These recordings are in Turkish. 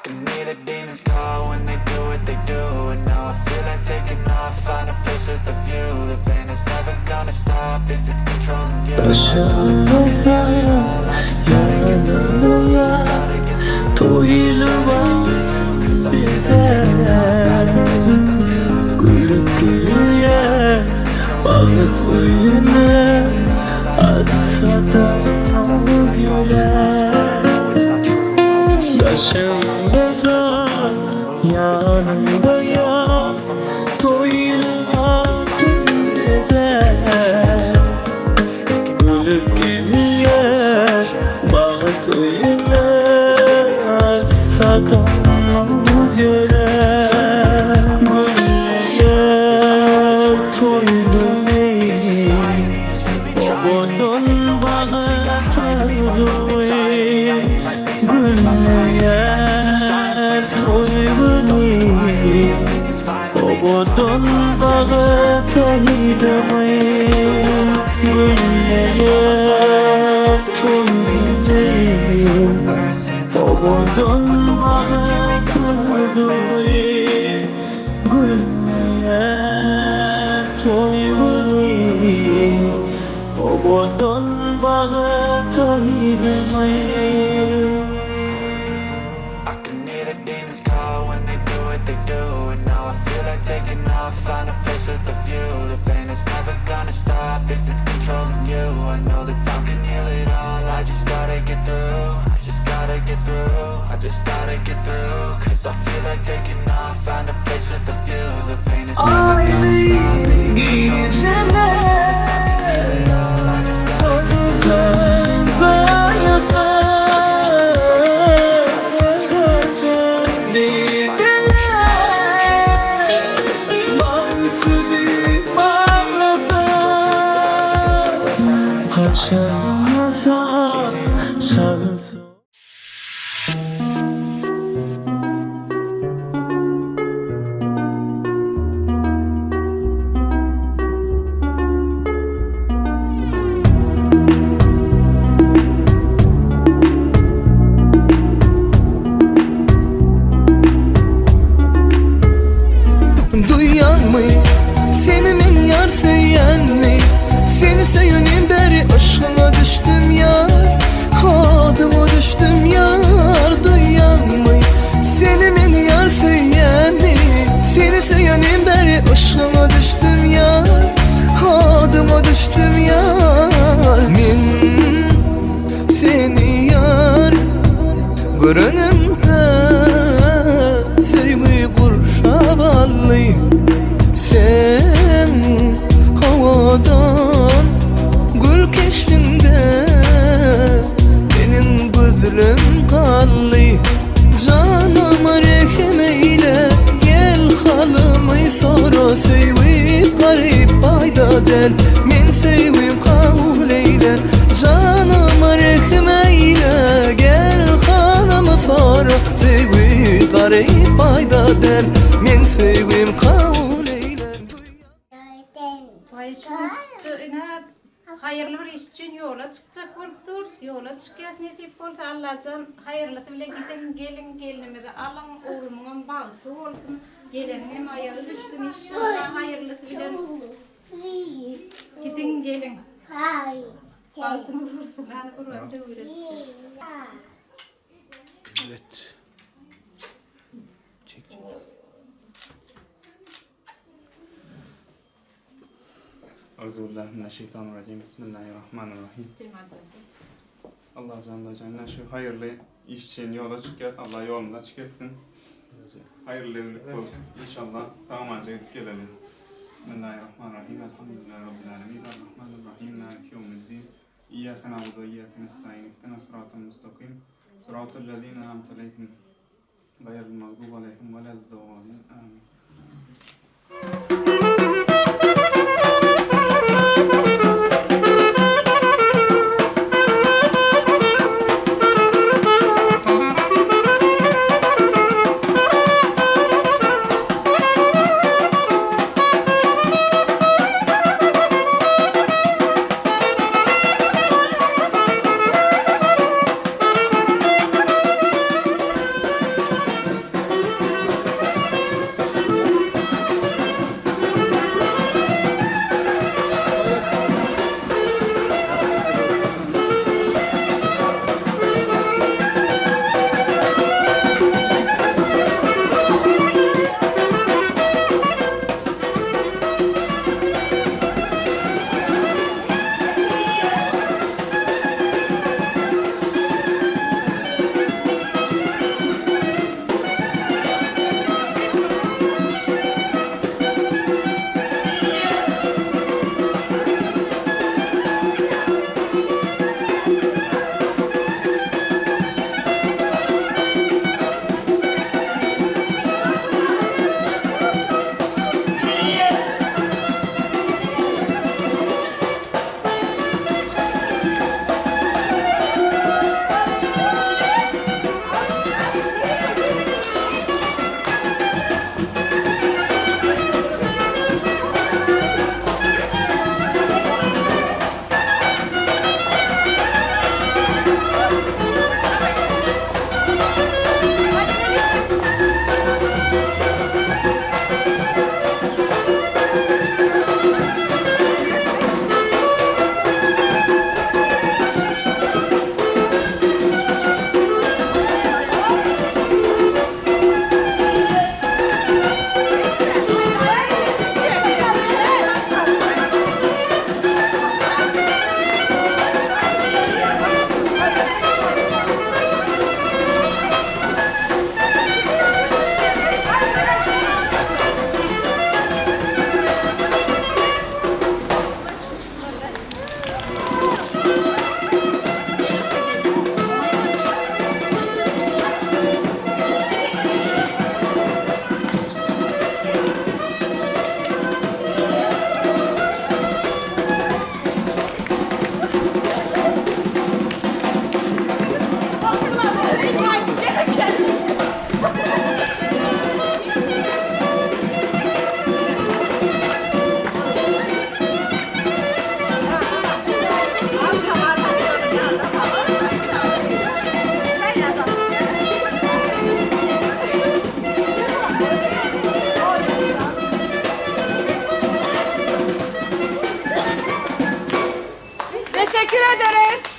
can hear the demons call when they do what they do. And now I feel like taking off, find a place with a view. The pain is never gonna stop if it's controlling you. Başımıza yanılıyor, doyulmaz bize. Gülüp gülüye, bağıt uyuna, asfaltamız yüle. Başımıza yanılıyor, doyulmaz bize. Gülüp gülüye, bağıt uyuna, asfaltamız yüle. Obodun bağı tahidamayım, gülleye toymayım. Obodun bağı tahidamayım, gülleye toymayım. Obodun bağı tahidamayım. Taking off, find a place with a view. The pain is never gonna stop if it's controlling you. I know that time can heal it all. I just gotta get through. I just gotta get through. I just gotta get through. Cause I feel like taking off, find a place with a view. The pain is never gonna stop if it's controlling you. Duyan mı? Seni men yar söyleyen mi? Seni sevenim beri aşkına düştüm yar. Adıma düştüm yar. Duyan mı? Seni men yar söyleyen mi? Seni sevenim beri aşkına düştüm yar. Adıma düştüm yar. Men seni yar görünümde sevmeyi kurşavallı. Sen havadan gül keşfinde benim gözlerim kallı. Canıma rehm eyle, gel halımı sonra sevip garip payda del. Men sevim kavul eyle, canıma rehm eyle, gel halımı sonra sevip garip payda del. Men sevim kavul eyle. Hayırlı bir iş için yola çıkacak olup duruz. Yola çıkacağız netip olsa Allah'can hayırlısı bile gidin gelin gelinime de alın oğlumun bağıtı olsun. Gelinin ayağı düştün inşallah hayırlısı bile gidin gelin. Bağıtımız olsun. Yani urvatı öğreteceğim. Evet. Çek. Euzubillahimineşşeytanirracim. Bismillahirrahmanirrahim. Allah canlı canına şu hayırlı iş için yola çıkacağız. Allah yolunda çıkasın. Hayırlı evlilik bol. İnşallah sağmanca gidip gelelim. Bismillahirrahmanirrahim. Elhamdülillahi Rabbil alemin. Errahmanirrahim. Maliki yevmiddin. İyyâke na'budu ve iyyâke nestaîn. İhdina sıratal mustakim. Sıratal lezîne en'amte aleyhim. Gayril mağdûbi aleyhim ve lezzâlîn. Amin. Teşekkür ederiz.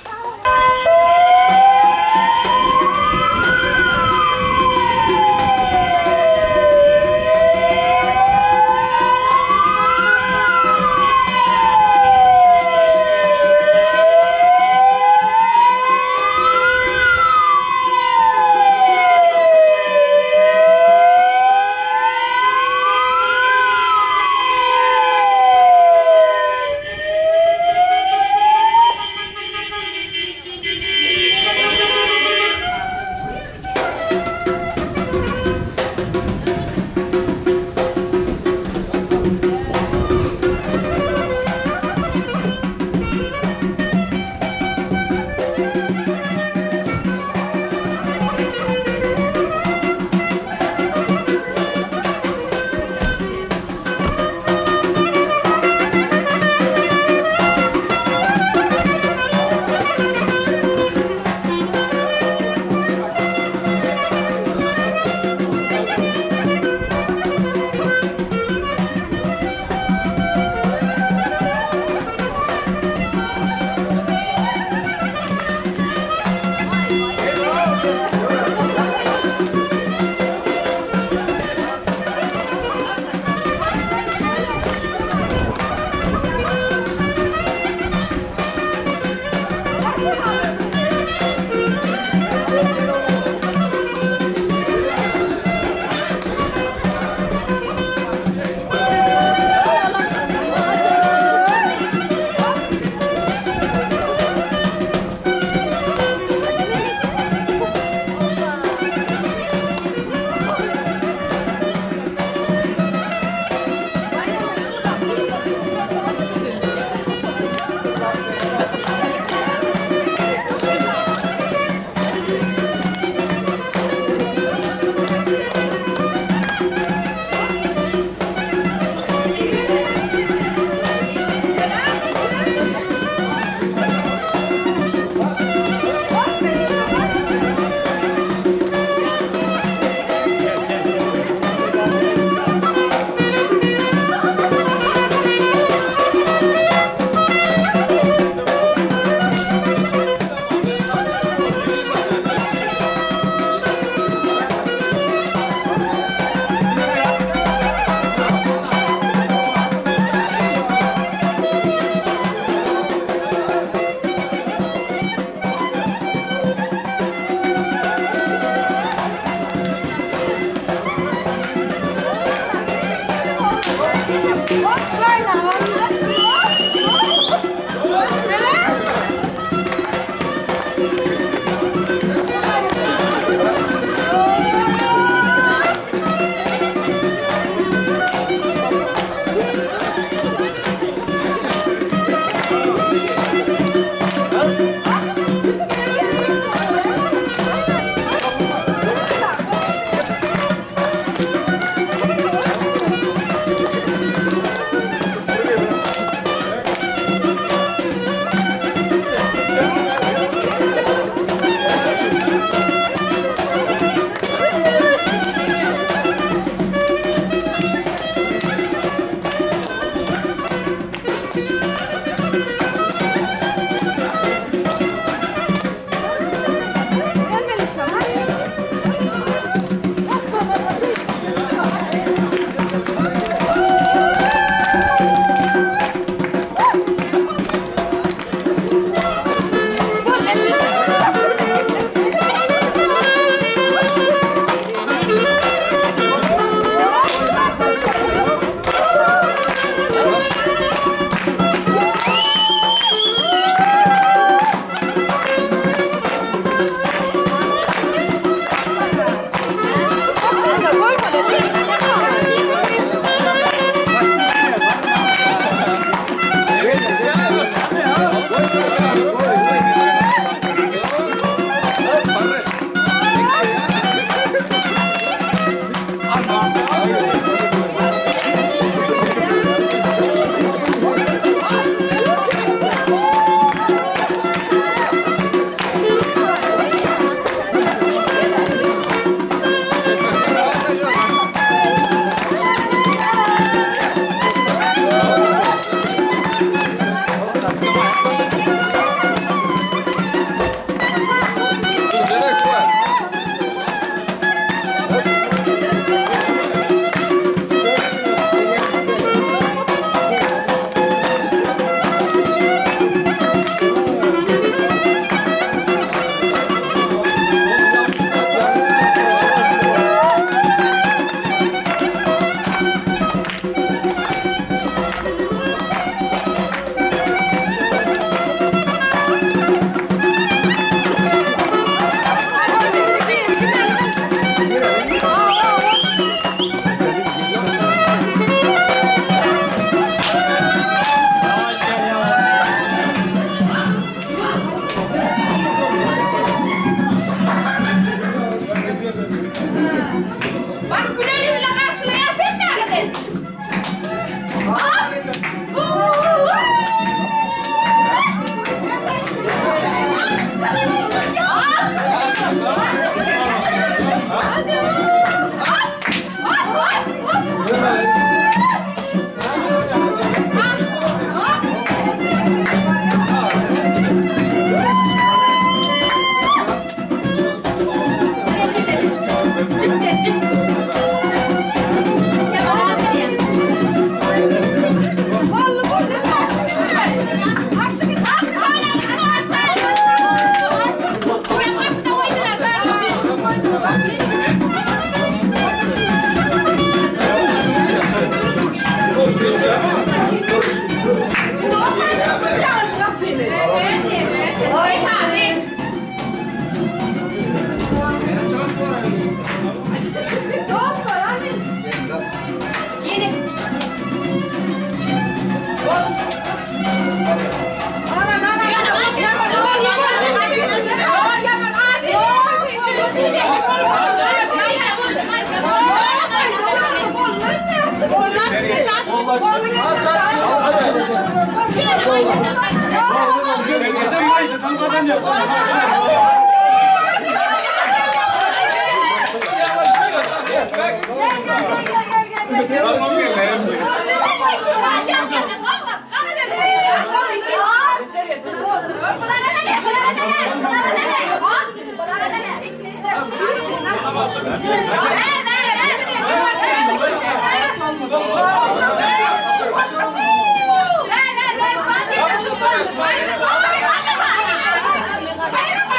Hayır,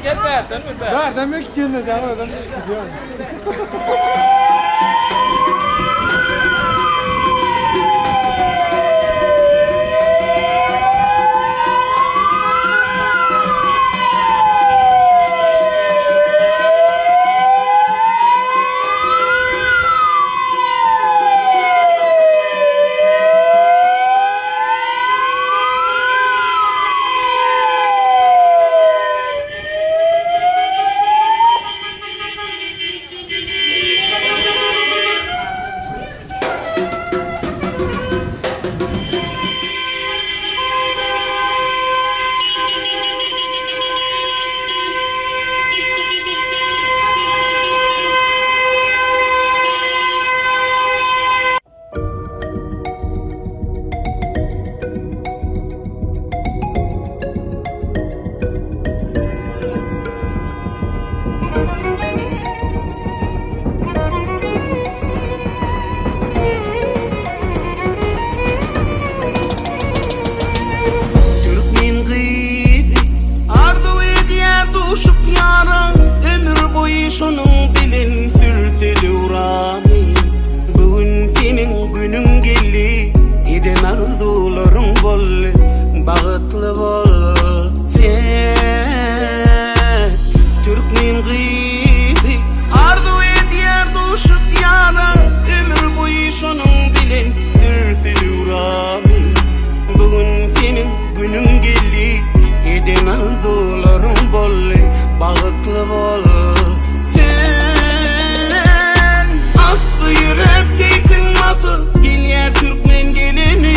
Gel verden mi? Verden mi kendine canım adam gidiyor. Şunun dilin sürse uğrami. Bugün senin günün geldi. Eden arzuların bol. Bağıtlı bol sen. Türkmen gıyzi arzu ediyor düşüp yara. Ömür boyu şunun dilin sürse uğrami. Bugün senin günün geldi. Eden arzuların bol. Bağıtlı bol. Yürek tekin gel Türkmen geleni.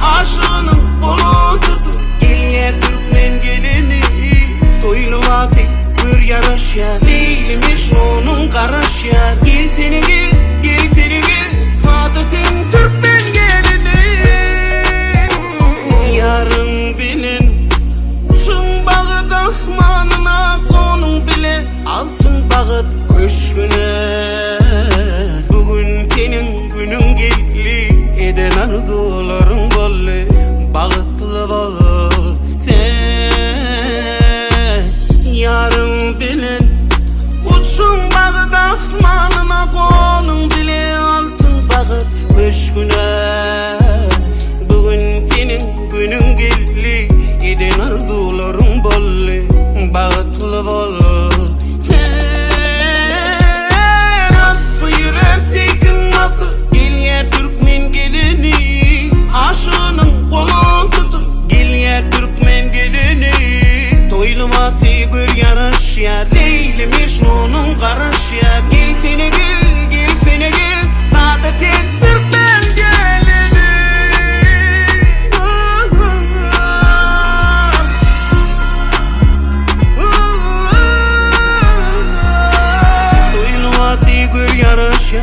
Aşığının kolu tutu gel Türkmen geleni. Toylu vasi bir yarış ya, Leylimiş onun karaş ya. Gel seni gel, gel seni gel, Fatih sen Türkmen geleni. Yarın bilin uçun bağıt asmanına, onun bile altın bağıt köşküne. Senin günün geldi, eden arzuların bol. Bağıtlı bol sen. Yarın bilin uçsun bağıt asmanına, kolun bile altın bağıt köşküne. Bugün senin günün geldi, eden arzuların bol. Bağıtlı bol sen. Gel Türkmen geleni. Aşığının kolunu tutup gel Türkmen geleni. Toylu vasi bir yarış ya, Leylimiş onun karış ya. Gel seni gel, gel seni gel, Saadet'in Türkmen geleni. Toylu vasi bir yarış ya,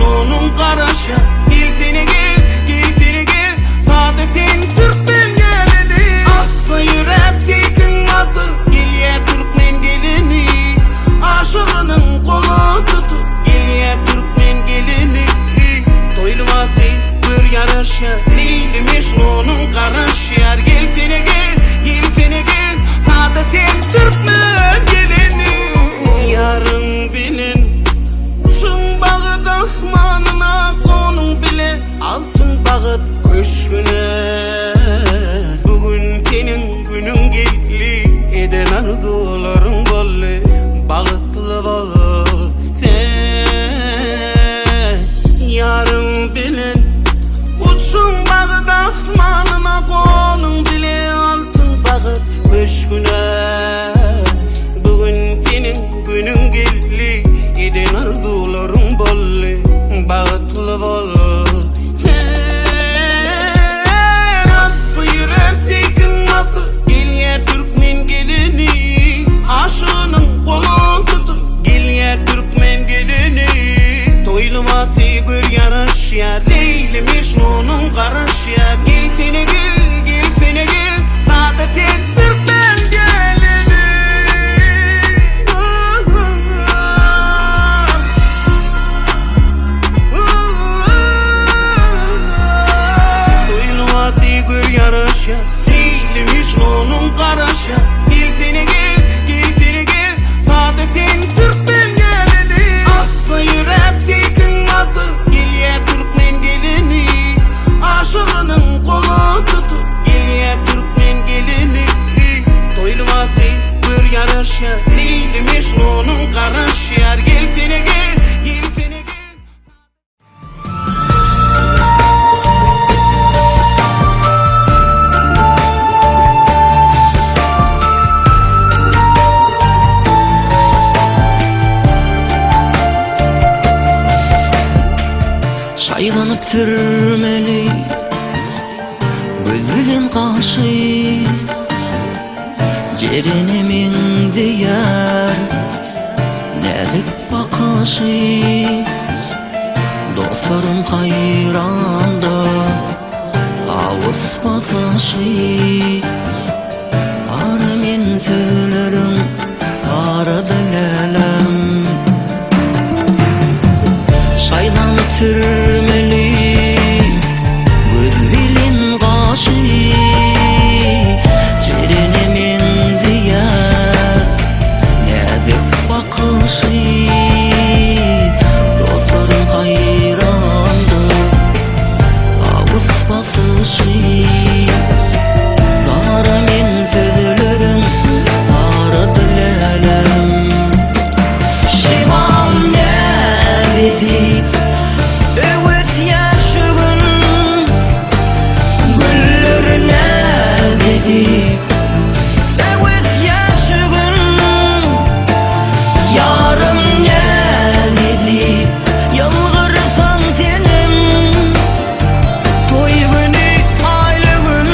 onun karaş ya. Gel seni gel, gel seni gel, Saadet'in Türkmen geleni. Aslı yürek tekin nasıl gel Türkmen geleni. Aşığının kolu tutup gel Türkmen geleni. Toylu vasi bir yarış ya, Leylimiş onun karaş ya. Gel seni gel, gel seni gel, Saadet'in Türkmen geleni. Yarın bilin uçun bağıt asmanına, onun bile altın bağıt köşküne. Bugün senin günün geldi, eden arzuların bol. Bağıtlı bol sen. Yarın bilin uçun bağıt asmanına, onun bile altın bağıt köşküne. Bugün senin günün geldi, eden arzuların bol. Bağıtlı bol sen. Aslı yürek tekin nasıl gel Türkmen geleni. Aşığının kolu tutup gel Türkmen geleni. Toylu vasi bir yarış ya, Leylimiş onun karış ya. Gel seni gel, gel seni gel, Saadet'in Türkmen geleni. Toylu vasi bir yarış Şaylanıp türmeli gözülün kaşı, cerenemin diyar nezik bakışı. Dostlarım hayranda ağız basışı. Aramin sözlerim aradı lelem. Şaylanıp türmeli gözülün kaşı, cerenemin diyar nezik bakışı. Dostlarım hayrandı ağız basışı. Zahramin sözlerin aradı lelem. Şimam ne dedi? Evet yaşığın güller ne dedi? Evet yaşığın yarım ne dedi? Yalvarırsan tenim toy günü aylı gün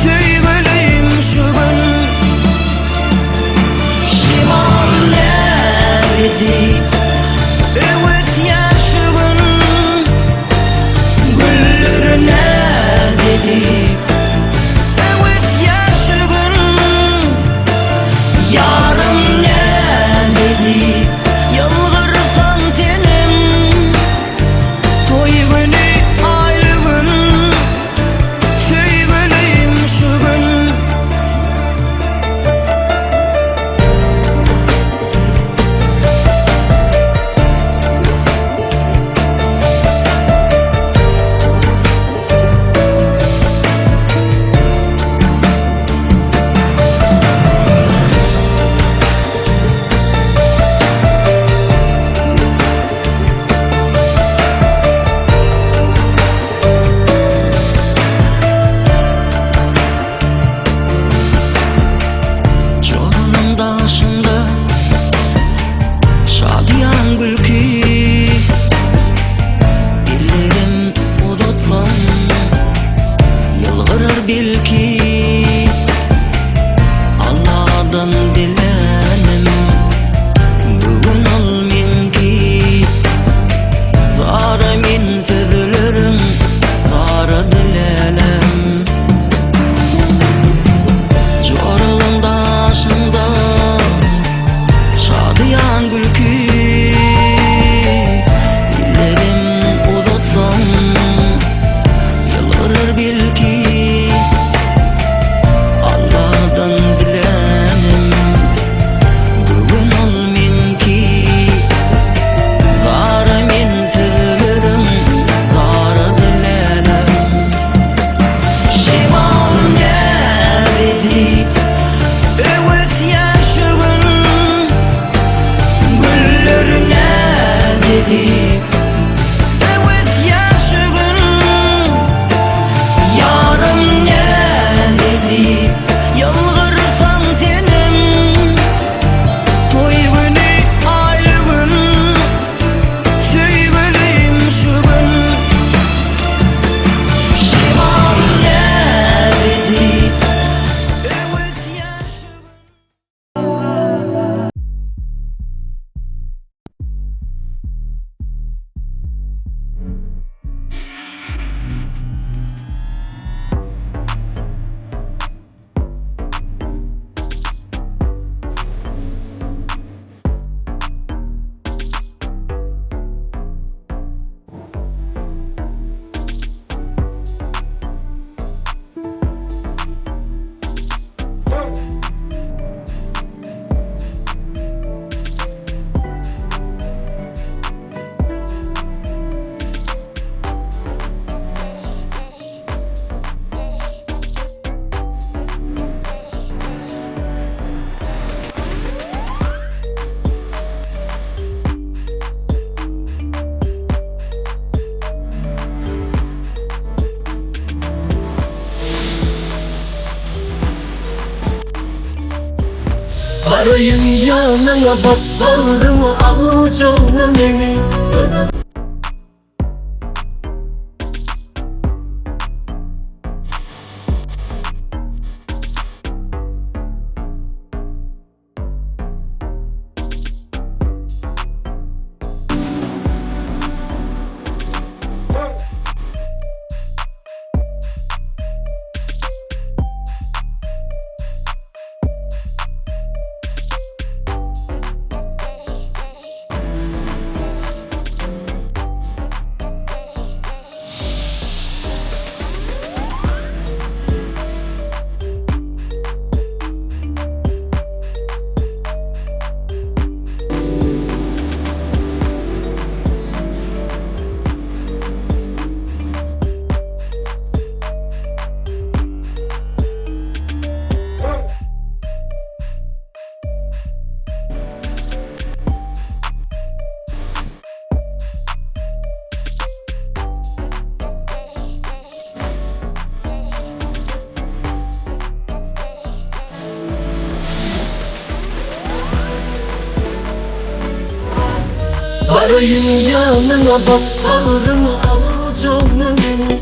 söyleyeyim şu gün. Şimam ne dedi? Evet yaşığın güller ne dedi? Evet yaşığın yarım ne dedi? Yalvarırsan tenim toy günü aylı gün söyleyeyim şu gün. Çoranın daşında şadiyan gülkü, dillerim uzatsam yılgırır belki. Allah'dan dilenim bugün olmayın ki. Zahramin sözlerin aradı lelem. Çoranın daşında şadiyan gülkü, dillerim uzatsam yılgırır belki. Allah'tan dilenim bugün olmayın ki. Zahramin sözlerin aradı lelem. Şimam ne dedi? Evet yaşığın güller ne dedi? Evet yaşığın yarım ne dedi? Yalvarırsan tenim toy günü aylı gün söyleyeyim şu gün. Şimam ne dedi? Evet yaşığın. Varayım yanına bas bağrımı al canım beni. Varayım yanına bas bağrına al canım benim.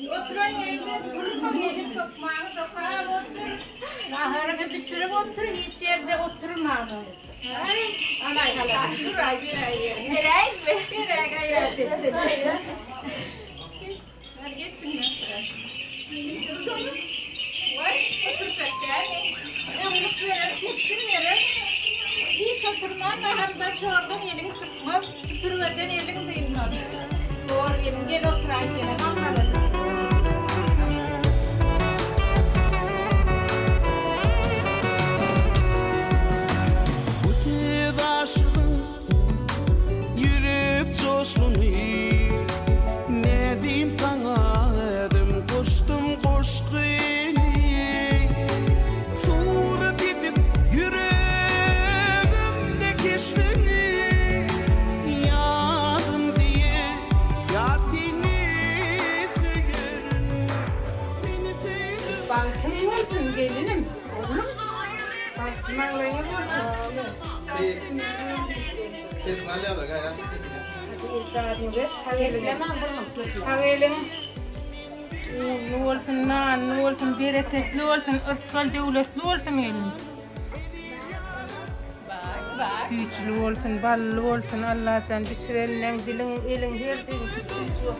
Oturan yerinde durma gelip tokmağını tokağa otur. Ahırını pişirip otur, hiç yerde oturma. Alay halay, dur ay bir ay yerim. Nereye mi? Bir ay gayret ettin. Hadi geçin. Dur oğlum. Vay, oturacak yani. Yumruk verir, tepsin verir. Hiç oturma, daha da çordan elin çıkmaz. Süpürmeden elin değilmez. Doğru yerim, gel otur ay gel. olsun gelinim. Oğlum. Bak manglayın olsun. Sesini alıyorlar gayet. İlçadını ver. Havelim. Ne olsun nan, ne olsun bereketli olsun, ıskal devletli olsun gelin. Süçlü olsun, ballı olsun, Allah sen pişirenle dilin, elin her şeyin sütü yok.